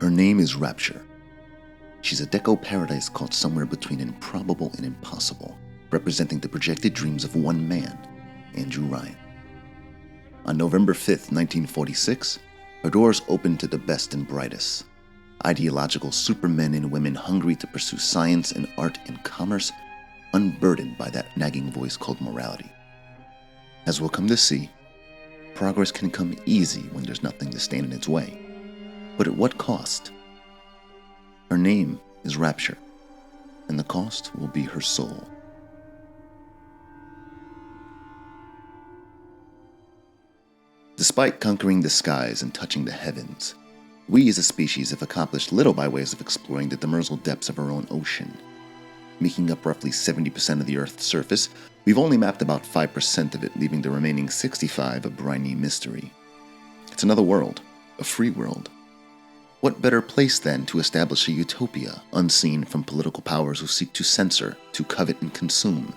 Her name is Rapture. She's a deco paradise caught somewhere between improbable and impossible, representing the projected dreams of one man, Andrew Ryan. On November 5th, 1946, her doors opened to the best and brightest. Ideological supermen and women hungry to pursue science and art and commerce, unburdened by that nagging voice called morality. As we'll come to see, progress can come easy when there's nothing to stand in its way. But at what cost? Her name is Rapture, and the cost will be her soul. Despite conquering the skies and touching the heavens, we as a species have accomplished little by ways of exploring the demersal depths of our own ocean. Making up roughly 70% of the Earth's surface, we've only mapped about 5% of it, leaving the remaining 65% a briny mystery. It's another world, a free world. What better place, then, to establish a utopia, unseen from political powers who seek to censor, to covet and consume?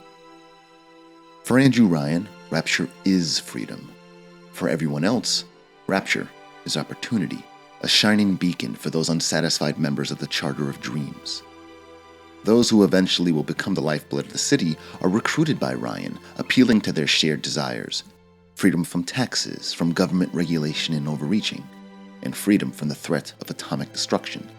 For Andrew Ryan, Rapture is freedom. For everyone else, Rapture is opportunity, a shining beacon for those unsatisfied members of the Charter of Dreams. Those who eventually will become the lifeblood of the city are recruited by Ryan, appealing to their shared desires: freedom from taxes, from government regulation and overreaching, and freedom from the threat of atomic destruction.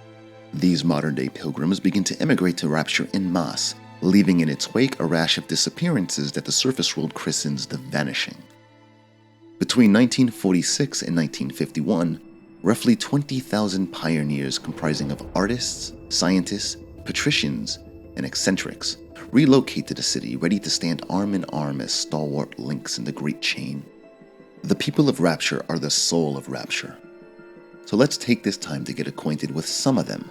These modern-day pilgrims begin to immigrate to Rapture en masse, leaving in its wake a rash of disappearances that the surface world christens the Vanishing. Between 1946 and 1951, roughly 20,000 pioneers comprising of artists, scientists, patricians, and eccentrics relocate to the city, ready to stand arm in arm as stalwart links in the great chain. The people of Rapture are the soul of Rapture. So let's take this time to get acquainted with some of them.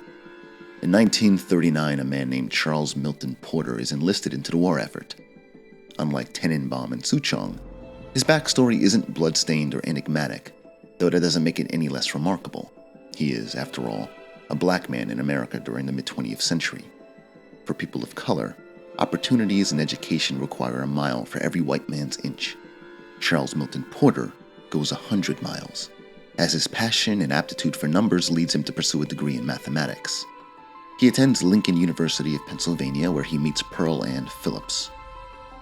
In 1939, a man named Charles Milton Porter is enlisted into the war effort. Unlike Tenenbaum and Souchong, his backstory isn't bloodstained or enigmatic, though that doesn't make it any less remarkable. He is, after all, a black man in America during the mid-20th century. For people of color, opportunities and education require a mile for every white man's inch. Charles Milton Porter goes 100 miles, as his passion and aptitude for numbers leads him to pursue a degree in mathematics. He attends Lincoln University of Pennsylvania, where he meets Pearl Ann Phillips.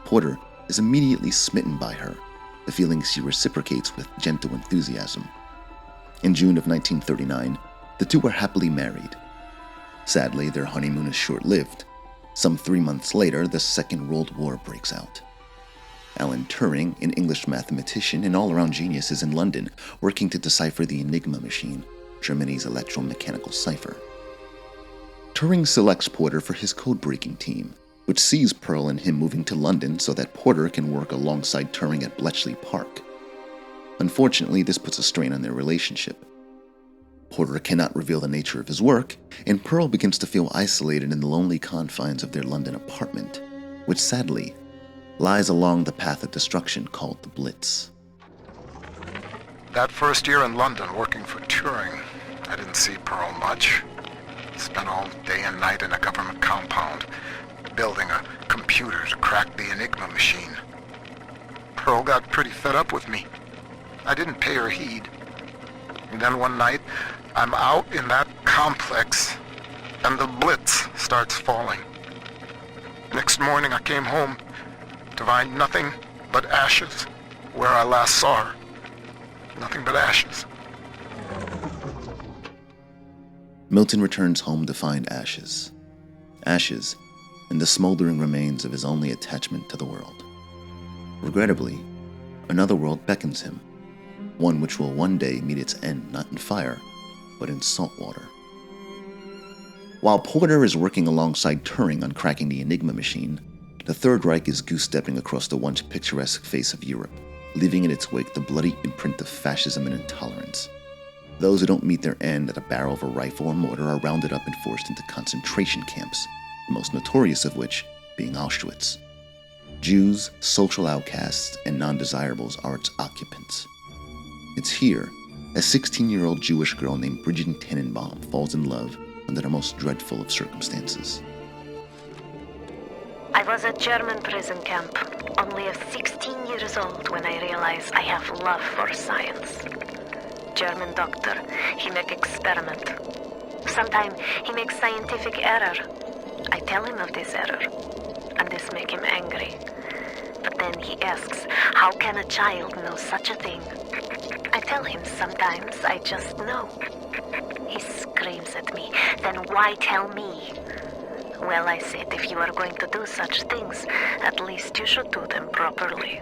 Porter is immediately smitten by her, the feelings she reciprocates with gentle enthusiasm. In June of 1939, the two are happily married. Sadly, their honeymoon is short-lived. Some 3 months later, the Second World War breaks out. Alan Turing, an English mathematician and all-around genius, is in London, working to decipher the Enigma machine, Germany's electromechanical cipher. Turing selects Porter for his code-breaking team, which sees Pearl and him moving to London so that Porter can work alongside Turing at Bletchley Park. Unfortunately, this puts a strain on their relationship. Porter cannot reveal the nature of his work, and Pearl begins to feel isolated in the lonely confines of their London apartment, which sadly lies along the path of destruction called the Blitz. That first year in London working for Turing, I didn't see Pearl much. Spent all day and night in a government compound, building a computer to crack the Enigma machine. Pearl got pretty fed up with me. I didn't pay her heed. And then one night, I'm out in that complex, and the Blitz starts falling. Next morning, I came home to find nothing but ashes where I last saw her. Nothing but ashes. Milton returns home to find ashes. Ashes and the smoldering remains of his only attachment to the world. Regrettably, another world beckons him, one which will one day meet its end not in fire, but in salt water. While Porter is working alongside Turing on cracking the Enigma machine, the Third Reich is goose-stepping across the once picturesque face of Europe, leaving in its wake the bloody imprint of fascism and intolerance. Those who don't meet their end at a barrel of a rifle or mortar are rounded up and forced into concentration camps, the most notorious of which being Auschwitz. Jews, social outcasts, and non-desirables are its occupants. It's here a 16-year-old Jewish girl named Bridget Tenenbaum falls in love under the most dreadful of circumstances. I was at German prison camp, only 16 years old when I realized I have love for science. German doctor, he make experiment. Sometimes he makes scientific error. I tell him of this error, and this makes him angry. But then he asks, how can a child know such a thing? I tell him sometimes I just know. He screams at me, then why tell me? Well, I said, if you are going to do such things, at least you should do them properly.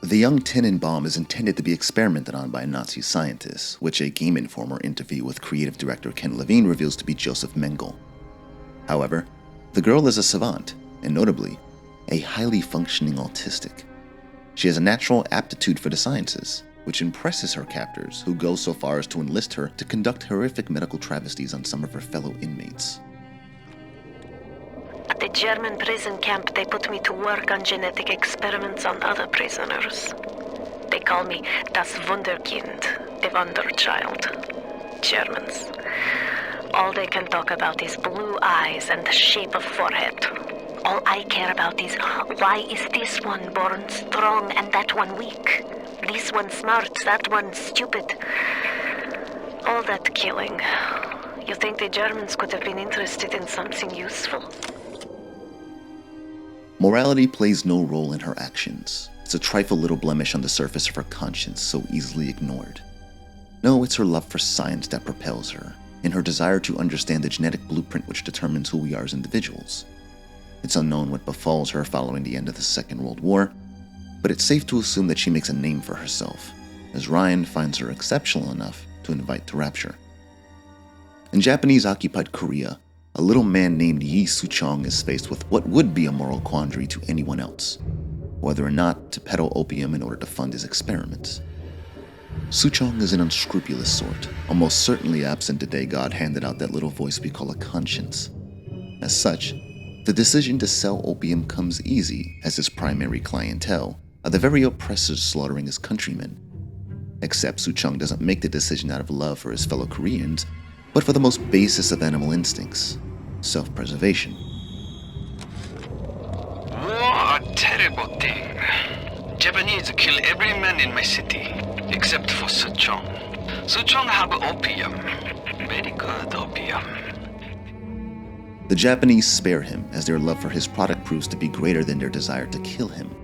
The young Tenenbaum is intended to be experimented on by Nazi scientists, which a Game Informer interview with creative director Ken Levine reveals to be Joseph Mengele. However, the girl is a savant, and notably, a highly functioning autistic. She has a natural aptitude for the sciences, which impresses her captors, who go so far as to enlist her to conduct horrific medical travesties on some of her fellow inmates. At the German prison camp, they put me to work on genetic experiments on other prisoners. They call me das Wunderkind, the Wonder Child. Germans. All they can talk about is blue eyes and the shape of forehead. All I care about is, why is this one born strong and that one weak? This one smart, that one stupid. All that killing. You think the Germans could have been interested in something useful? Morality plays no role in her actions. It's a trifle little blemish on the surface of her conscience, so easily ignored. No, it's her love for science that propels her, and her desire to understand the genetic blueprint which determines who we are as individuals. It's unknown what befalls her following the end of the Second World War, but it's safe to assume that she makes a name for herself, as Ryan finds her exceptional enough to invite to Rapture. In Japanese-occupied Korea, a little man named Yi Suchong is faced with what would be a moral quandary to anyone else, whether or not to peddle opium in order to fund his experiments. Suchong is an unscrupulous sort, almost certainly absent the day God handed out that little voice we call a conscience. As such, the decision to sell opium comes easy, as his primary clientele are the very oppressors slaughtering his countrymen. Except Suchong doesn't make the decision out of love for his fellow Koreans, but for the most basest of animal instincts, self-preservation. War, a terrible thing. Japanese kill every man in my city, except for Suchong. Suchong have opium. Very good opium. The Japanese spare him, as their love for his product proves to be greater than their desire to kill him.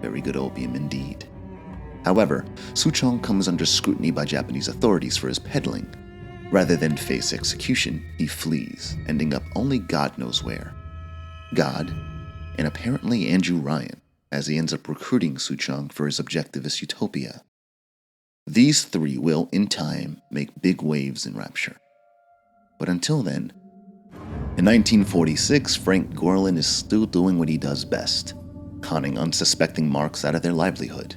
Very good opium indeed. However, Suchong comes under scrutiny by Japanese authorities for his peddling. Rather than face execution, he flees, ending up only God knows where. God, and apparently Andrew Ryan, as he ends up recruiting Suchong for his objectivist utopia. These three will, in time, make big waves in Rapture. But until then, in 1946, Frank Gorlin is still doing what he does best, conning unsuspecting marks out of their livelihood.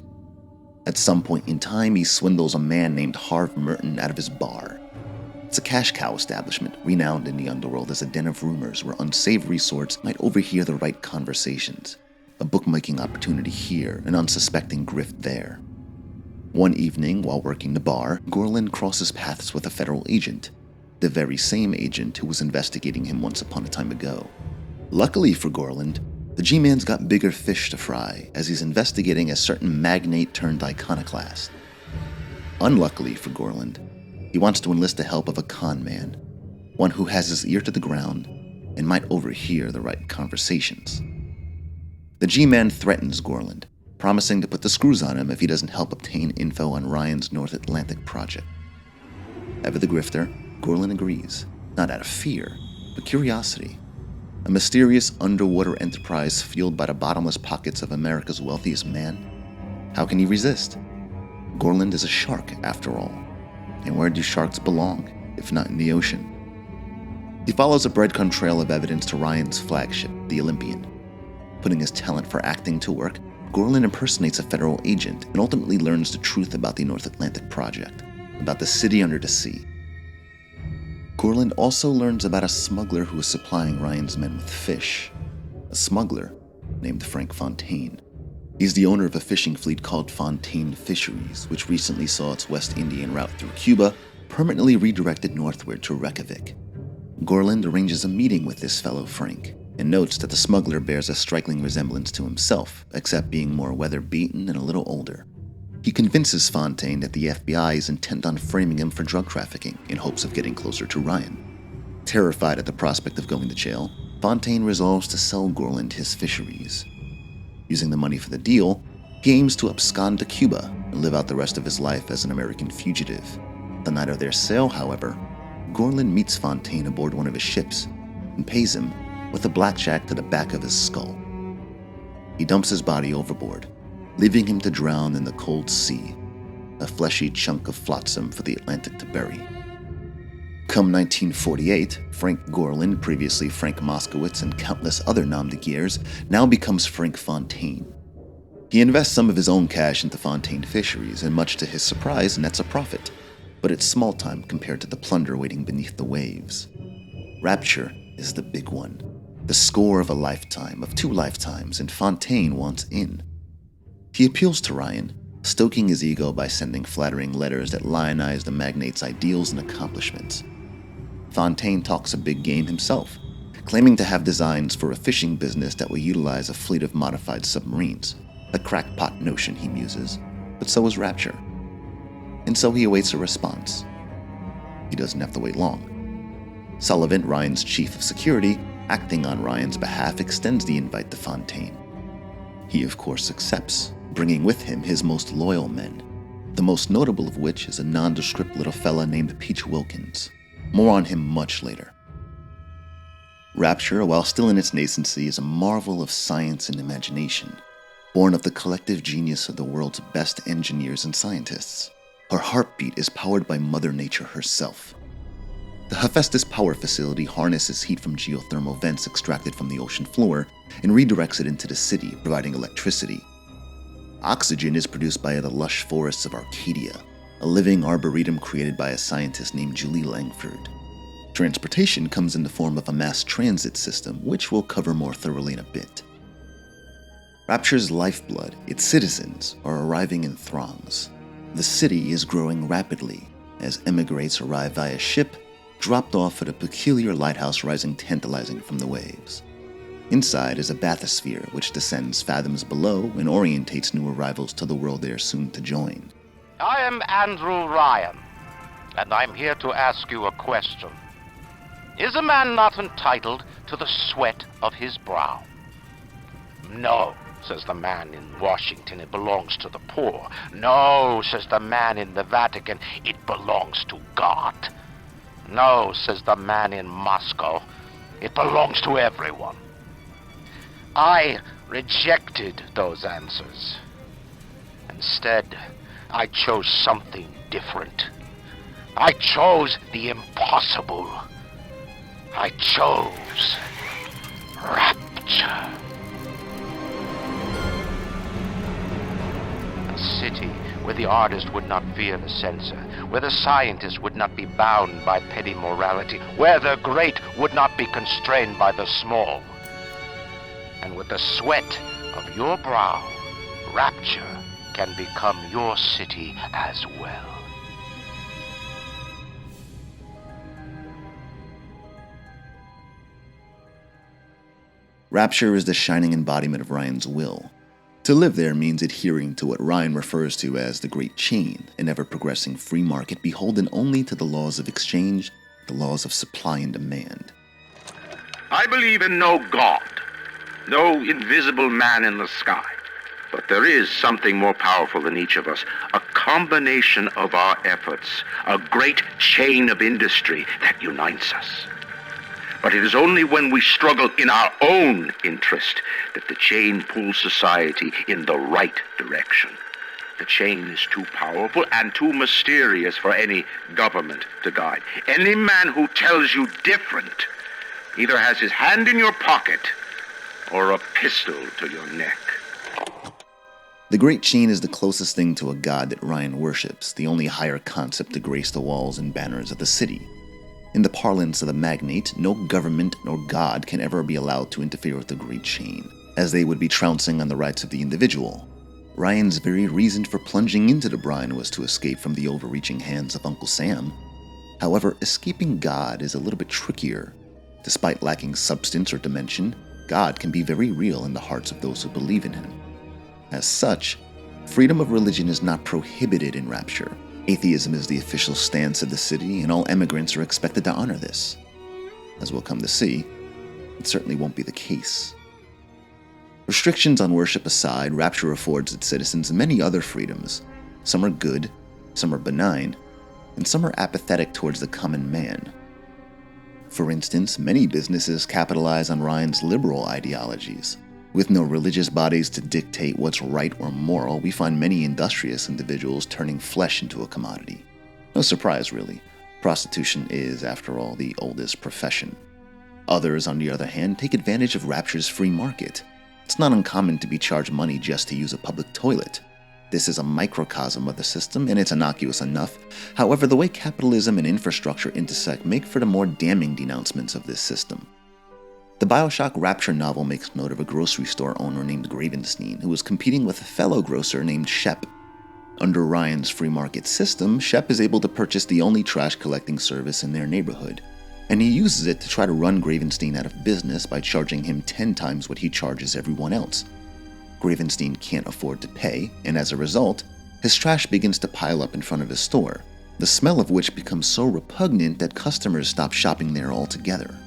At some point in time, he swindles a man named Harv Merton out of his bar. It's a cash cow establishment, renowned in the underworld as a den of rumors where unsavory sorts might overhear the right conversations. A bookmaking opportunity here, an unsuspecting grift there. One evening, while working the bar, Gorlin crosses paths with a federal agent, the very same agent who was investigating him once upon a time ago. Luckily for Gorlin, the G-Man's got bigger fish to fry, as he's investigating a certain magnate turned iconoclast. Unluckily for Gorlin, he wants to enlist the help of a con man, one who has his ear to the ground and might overhear the right conversations. The G-Man threatens Gorlin, promising to put the screws on him if he doesn't help obtain info on Ryan's North Atlantic project. Ever the grifter, Gorlin agrees, not out of fear, but curiosity. A mysterious underwater enterprise fueled by the bottomless pockets of America's wealthiest man? How can he resist? Gorlin is a shark, after all. And where do sharks belong, if not in the ocean? He follows a breadcrumb trail of evidence to Ryan's flagship, the Olympian. Putting his talent for acting to work, Gorlin impersonates a federal agent and ultimately learns the truth about the North Atlantic project, about the city under the sea. Gorlin also learns about a smuggler who is supplying Ryan's men with fish. A smuggler named Frank Fontaine. He's the owner of a fishing fleet called Fontaine Fisheries, which recently saw its West Indian route through Cuba permanently redirected northward to Reykjavik. Gorlin arranges a meeting with this fellow Frank, and notes that the smuggler bears a striking resemblance to himself, except being more weather-beaten and a little older. He convinces Fontaine that the FBI is intent on framing him for drug trafficking in hopes of getting closer to Ryan. Terrified at the prospect of going to jail, Fontaine resolves to sell Gorland his fisheries. Using the money for the deal, he aims to abscond to Cuba and live out the rest of his life as an American fugitive. The night of their sale, however, Gorland meets Fontaine aboard one of his ships and pays him with a blackjack to the back of his skull. He dumps his body overboard, leaving him to drown in the cold sea, a fleshy chunk of flotsam for the Atlantic to bury. Come 1948, Frank Gorland, previously Frank Moskowitz and countless other nom de guerres, now becomes Frank Fontaine. He invests some of his own cash into Fontaine fisheries and, much to his surprise, nets a profit, but it's small time compared to the plunder waiting beneath the waves. Rapture is the big one, the score of a lifetime, of 2 lifetimes, and Fontaine wants in. He appeals to Ryan, stoking his ego by sending flattering letters that lionize the magnate's ideals and accomplishments. Fontaine talks a big game himself, claiming to have designs for a fishing business that will utilize a fleet of modified submarines, a crackpot notion he muses, but so is Rapture. And so he awaits a response. He doesn't have to wait long. Sullivan, Ryan's chief of security, acting on Ryan's behalf, extends the invite to Fontaine. He of course accepts, bringing with him his most loyal men, the most notable of which is a nondescript little fella named Peach Wilkins. More on him much later. Rapture, while still in its nascency, is a marvel of science and imagination, born of the collective genius of the world's best engineers and scientists. Her heartbeat is powered by Mother Nature herself. The Hephaestus power facility harnesses heat from geothermal vents extracted from the ocean floor and redirects it into the city, providing electricity. Oxygen is produced by the lush forests of Arcadia, a living arboretum created by a scientist named Julie Langford. Transportation comes in the form of a mass transit system, which we'll cover more thoroughly in a bit. Rapture's lifeblood, its citizens, are arriving in throngs. The city is growing rapidly as emigrants arrive via ship, dropped off at a peculiar lighthouse rising tantalizing from the waves. Inside is a bathysphere which descends fathoms below and orientates new arrivals to the world they are soon to join. I am Andrew Ryan, and I'm here to ask you a question. Is a man not entitled to the sweat of his brow? No, says the man in Washington, it belongs to the poor. No, says the man in the Vatican, it belongs to God. No, says the man in Moscow, it belongs to everyone. I rejected those answers. Instead, I chose something different. I chose the impossible. I chose Rapture. A city where the artist would not fear the censor, where the scientist would not be bound by petty morality, where the great would not be constrained by the small. And with the sweat of your brow, Rapture can become your city as well. Rapture is the shining embodiment of Ryan's will. To live there means adhering to what Ryan refers to as the Great Chain, an ever-progressing free market beholden only to the laws of exchange, the laws of supply and demand. I believe in no God, no invisible man in the sky. But there is something more powerful than each of us, a combination of our efforts, a great chain of industry that unites us. But it is only when we struggle in our own interest that the chain pulls society in the right direction. The chain is too powerful and too mysterious for any government to guide. Any man who tells you different either has his hand in your pocket or a pistol to your neck. The Great Chain is the closest thing to a god that Ryan worships, the only higher concept to grace the walls and banners of the city. In the parlance of the magnate, no government nor god can ever be allowed to interfere with the Great Chain, as they would be trouncing on the rights of the individual. Ryan's very reason for plunging into the brine was to escape from the overreaching hands of Uncle Sam. However, escaping God is a little bit trickier. Despite lacking substance or dimension, God can be very real in the hearts of those who believe in him. As such, Freedom of religion is not prohibited in Rapture. Atheism is the official stance of the city, and all immigrants are expected to honor this. As we'll come to see, it certainly won't be the case. Restrictions on worship aside, Rapture affords its citizens many other freedoms. Some are good, some are benign, and some are apathetic towards the common man. For instance, many businesses capitalize on Ryan's liberal ideologies. With no religious bodies to dictate what's right or moral, we find many industrious individuals turning flesh into a commodity. No surprise, really. Prostitution is, after all, the oldest profession. Others, on the other hand, take advantage of Rapture's free market. It's not uncommon to be charged money just to use a public toilet. This is a microcosm of the system, and it's innocuous enough. However, the way capitalism and infrastructure intersect make for the more damning denouncements of this system. The Bioshock Rapture novel makes note of a grocery store owner named Gravenstein, who was competing with a fellow grocer named Shep. Under Ryan's free market system, Shep is able to purchase the only trash collecting service in their neighborhood, and he uses it to try to run Gravenstein out of business by charging him 10 times what he charges everyone else. Gravenstein can't afford to pay, and as a result, his trash begins to pile up in front of his store, the smell of which becomes so repugnant that customers stop shopping there altogether.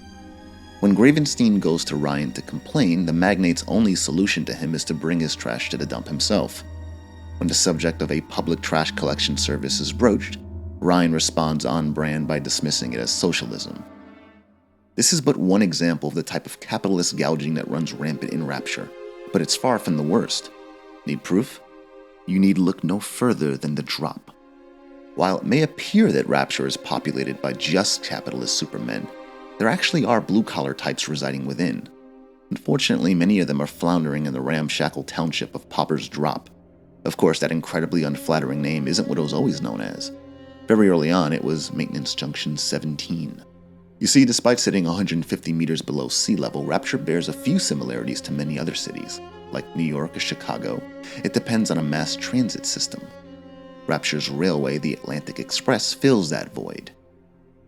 When Gravenstein goes to Ryan to complain, the magnate's only solution to him is to bring his trash to the dump himself. When the subject of a public trash collection service is broached, Ryan responds on brand by dismissing it as socialism. This is but one example of the type of capitalist gouging that runs rampant in Rapture, but it's far from the worst. Need proof? You need look no further than the drop. While it may appear that Rapture is populated by just capitalist supermen, there actually are blue-collar types residing within. Unfortunately, many of them are floundering in the ramshackle township of Pauper's Drop. Of course, that incredibly unflattering name isn't what it was always known as. Very early on, it was Maintenance Junction 17. You see, despite sitting 150 meters below sea level, Rapture bears a few similarities to many other cities. Like New York or Chicago, it depends on a mass transit system. Rapture's railway, the Atlantic Express, fills that void.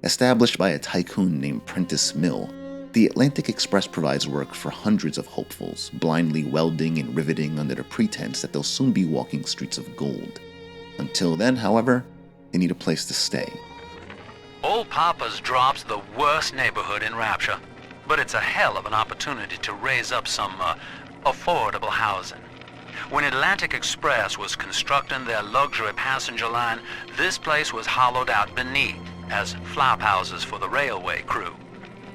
Established by a tycoon named Prentice Mill, the Atlantic Express provides work for hundreds of hopefuls, blindly welding and riveting under the pretense that they'll soon be walking streets of gold. Until then, however, they need a place to stay. Old Papa's Drop's the worst neighborhood in Rapture, but it's a hell of an opportunity to raise up some affordable housing. When Atlantic Express was constructing their luxury passenger line, this place was hollowed out beneath as flop houses for the railway crew.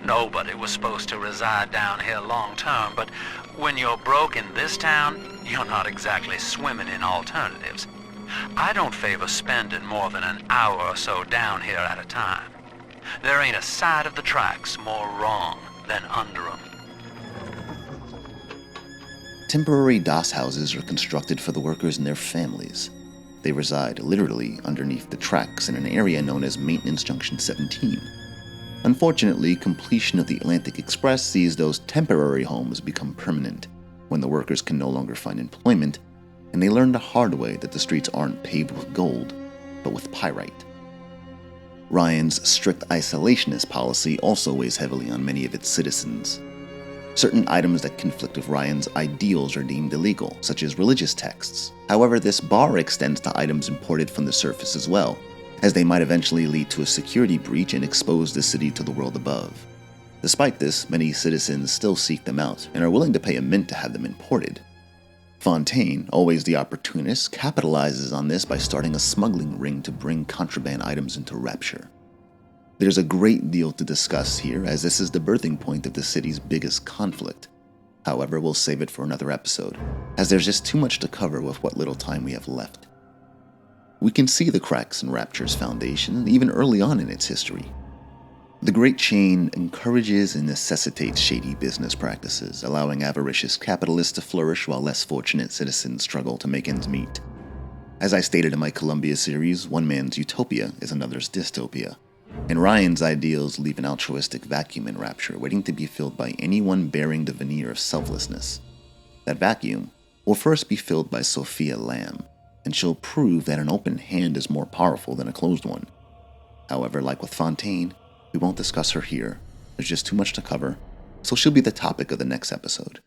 Nobody was supposed to reside down here long term, but when you're broke in this town, you're not exactly swimming in alternatives. I don't favor spending more than an hour or so down here at a time. There ain't a side of the tracks more wrong than under 'em. Temporary DOS houses are constructed for the workers and their families. They reside literally underneath the tracks in an area known as Maintenance Junction 17. Unfortunately, completion of the Atlantic Express sees those temporary homes become permanent when the workers can no longer find employment, and they learn the hard way that the streets aren't paved with gold, but with pyrite. Ryan's strict isolationist policy also weighs heavily on many of its citizens. Certain items that conflict with Ryan's ideals are deemed illegal, such as religious texts. However, this bar extends to items imported from the surface as well, as they might eventually lead to a security breach and expose the city to the world above. Despite this, many citizens still seek them out and are willing to pay a mint to have them imported. Fontaine, always the opportunist, capitalizes on this by starting a smuggling ring to bring contraband items into Rapture. There's a great deal to discuss here, as this is the birthing point of the city's biggest conflict. However, we'll save it for another episode, as there's just too much to cover with what little time we have left. We can see the cracks in Rapture's foundation, even early on in its history. The Great Chain encourages and necessitates shady business practices, allowing avaricious capitalists to flourish while less fortunate citizens struggle to make ends meet. As I stated in my Columbia series, one man's utopia is another's dystopia. And Ryan's ideals leave an altruistic vacuum in Rapture, waiting to be filled by anyone bearing the veneer of selflessness. That vacuum will first be filled by Sophia Lamb, and she'll prove that an open hand is more powerful than a closed one. However, like with Fontaine, we won't discuss her here. There's just too much to cover, so she'll be the topic of the next episode.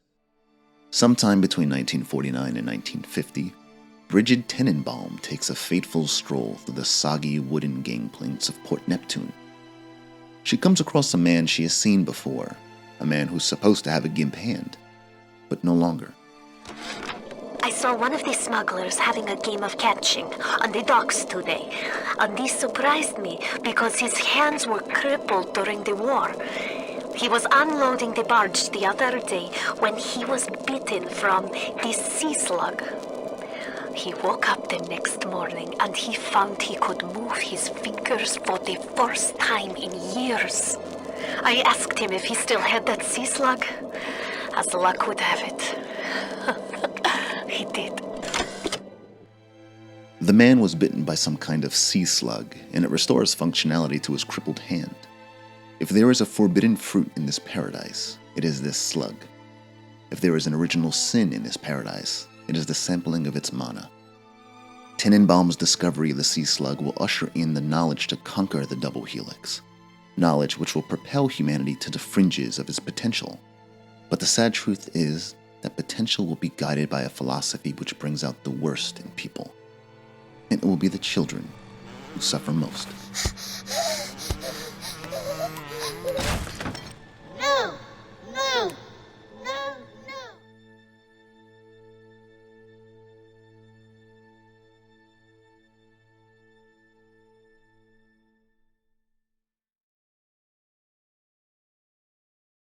Sometime between 1949 and 1950, Brigid Tenenbaum takes a fateful stroll through the soggy wooden gangplanks of Port Neptune. She comes across a man she has seen before, a man who's supposed to have a gimp hand, but no longer. I saw one of the smugglers having a game of catching on the docks today, and this surprised me because his hands were crippled during the war. He was unloading the barge the other day when he was bitten from the sea slug. He woke up the next morning and he found he could move his fingers for the first time in years. I asked him if he still had that sea slug. As luck would have it, he did. The man was bitten by some kind of sea slug, and it restores functionality to his crippled hand. If there is a forbidden fruit in this paradise, it is this slug. If there is an original sin in this paradise, it is the sampling of its mana. Tenenbaum's discovery of the sea slug will usher in the knowledge to conquer the double helix, knowledge which will propel humanity to the fringes of its potential. But the sad truth is that potential will be guided by a philosophy which brings out the worst in people. And it will be the children who suffer most.